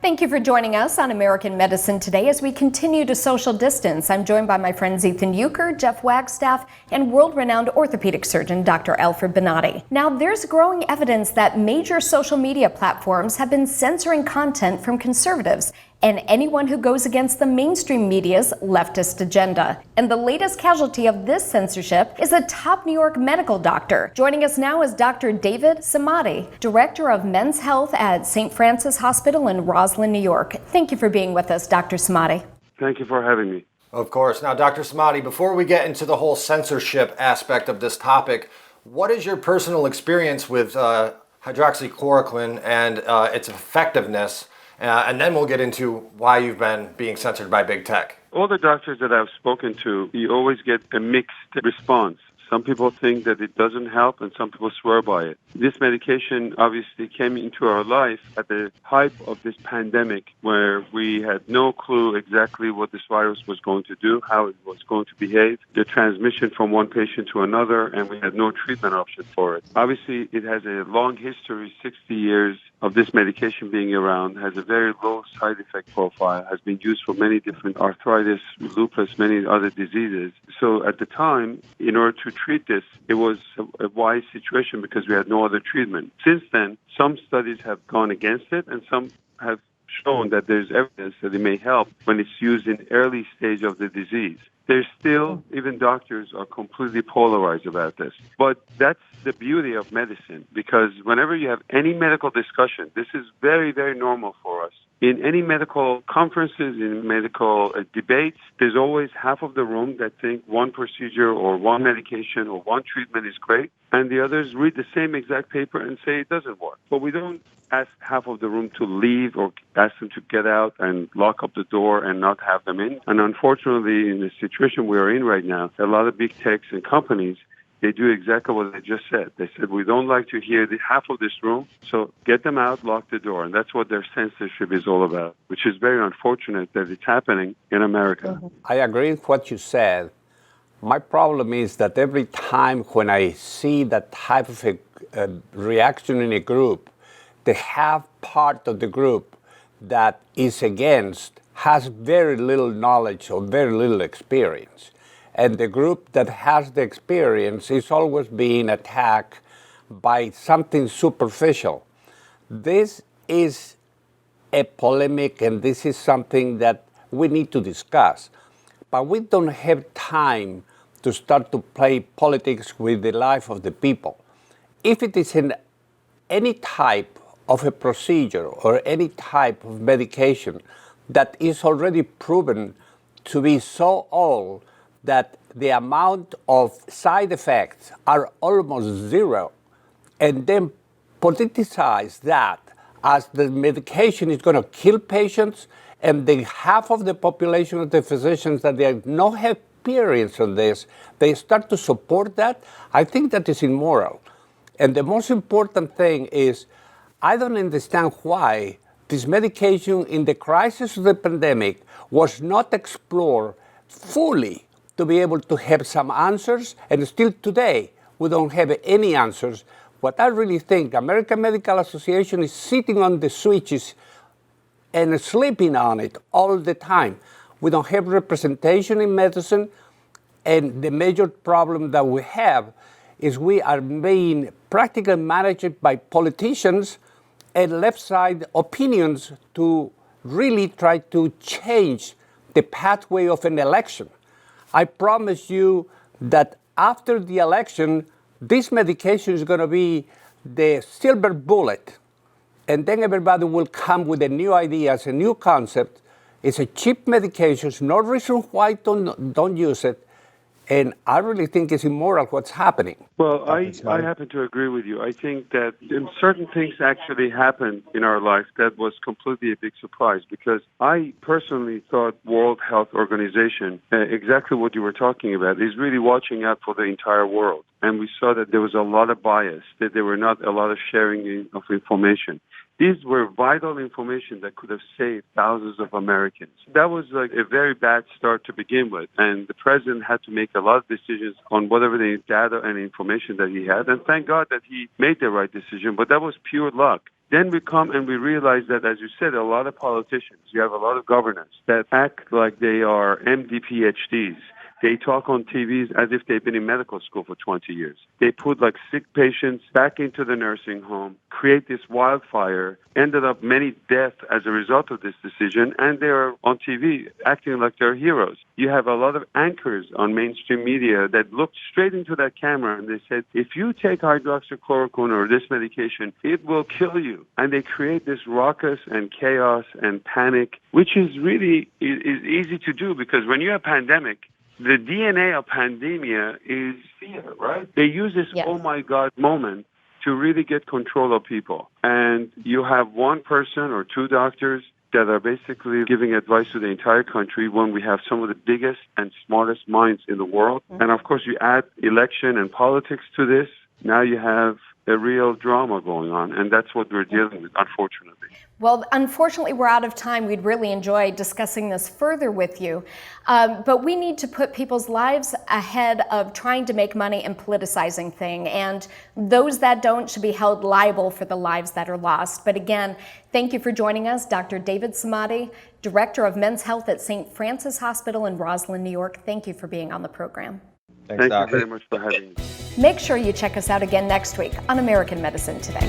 Thank you for joining us on American Medicine Today as we continue to social distance. I'm joined by my friends Ethan Euchre, Jeff Wagstaff, and world-renowned orthopedic surgeon Dr. Alfred Bonatti. Now, there's growing evidence that major social media platforms have been censoring content from conservatives and anyone who goes against the mainstream media's leftist agenda. And the latest casualty of this censorship is a top New York medical doctor. Joining us now is Dr. David Samadi, Director of Men's Health at St. Francis Hospital in Roslyn, New York. Thank you for being with us, Dr. Samadi. Thank you for having me. Of course. Now, Dr. Samadi, before we get into the whole censorship aspect of this topic, what is your personal experience with hydroxychloroquine and its effectiveness? And then we'll get into why you've been being censored by big tech. All the doctors that I've spoken to, you always get a mixed response. Some people think that it doesn't help, and some people swear by it. This medication obviously came into our life at the height of this pandemic, where we had no clue exactly what this virus was going to do, how it was going to behave, the transmission from one patient to another, and we had no treatment option for it. Obviously, it has a long history, 60 years of this medication being around, has a very low side effect profile, has been used for many different arthritis, lupus, many other diseases. So at the time, in order to treat this, it was a wise situation because we had no other treatment. Since then, some studies have gone against it, and some have shown that there's evidence that it may help when it's used in early stage of the disease. There's still, even doctors are completely polarized about this. But that's the beauty of medicine, because whenever you have any medical discussion, this is very, very normal for us. In any medical conferences, in medical debates, there's always half of the room that think one procedure or one medication or one treatment is great, and the others read the same exact paper and say it doesn't work. But we don't ask half of the room to leave or ask them to get out and lock up the door and not have them in. And unfortunately, in the situation we are in right now, a lot of big techs and companies, they do exactly what I just said. They said, we don't like to hear the half of this room, so get them out, lock the door. And that's what their censorship is all about, which is very unfortunate that it's happening in America. I agree with what you said. My problem is that every time when I see that type of a reaction in a group, the half part of the group that is against has very little knowledge or very little experience. And the group that has the experience is always being attacked by something superficial. This is a polemic, and this is something that we need to discuss. But we don't have time to start to play politics with the life of the people. If it is in any type of a procedure or any type of medication that is already proven to be so old that the amount of side effects are almost zero, and then politicize that as the medication is going to kill patients, and the half of the population of the physicians that they have no experience on this, they start to support that. I think that is immoral. And the most important thing is, I don't understand why this medication in the crisis of the pandemic was not explored fully to be able to have some answers, and still today we don't have any answers. What I really think, American Medical Association is sitting on the switches and sleeping on it all the time. We don't have representation in medicine, and the major problem that we have is we are being practically managed by politicians and left side opinions to really try to change the pathway of an election. I promise you that after the election, this medication is going to be the silver bullet, and then everybody will come with a new ideas, a new concept. It's a cheap medication, no reason why don't use it, and I really think it's immoral what's happening. Well, I happen to agree with you. I think that certain things actually happened in our life that was completely a big surprise, because I personally thought World Health Organization, exactly what you were talking about, is really watching out for the entire world. And we saw that there was a lot of bias, that there were not a lot of sharing of information. These were vital information that could have saved thousands of Americans. That was like a very bad start to begin with, and the president had to make a lot of decisions on whatever the data and information that he had, and thank God that he made the right decision, but that was pure luck. Then we come and we realize that, as you said, a lot of politicians, you have a lot of governors that act like they are MD PhDs. They talk on TVs as if they've been in medical school for 20 years. They put like sick patients back into the nursing home, create this wildfire, ended up many deaths as a result of this decision, and they're on TV acting like they're heroes. You have a lot of anchors on mainstream media that looked straight into that camera and they said, if you take hydroxychloroquine or this medication, it will kill you. And they create this ruckus and chaos and panic, which is really is easy to do because when you have a pandemic, the DNA of pandemia is fear, right? They use this oh my God moment to really get control of people. And you have one person or two doctors that are basically giving advice to the entire country when we have some of the biggest and smartest minds in the world. And of course, you add election and politics to this. Now you have a real drama going on, and that's what we're dealing with, unfortunately. Well, unfortunately, we're out of time. We'd really enjoy discussing this further with you, but we need to put people's lives ahead of trying to make money and politicizing things, and those that don't should be held liable for the lives that are lost. But again, thank you for joining us, Dr. David Samadi, Director of Men's Health at St. Francis Hospital in Roslyn, New York. Thank you for being on the program. Thank you very much for having me. Make sure you check us out again next week on American Medicine Today.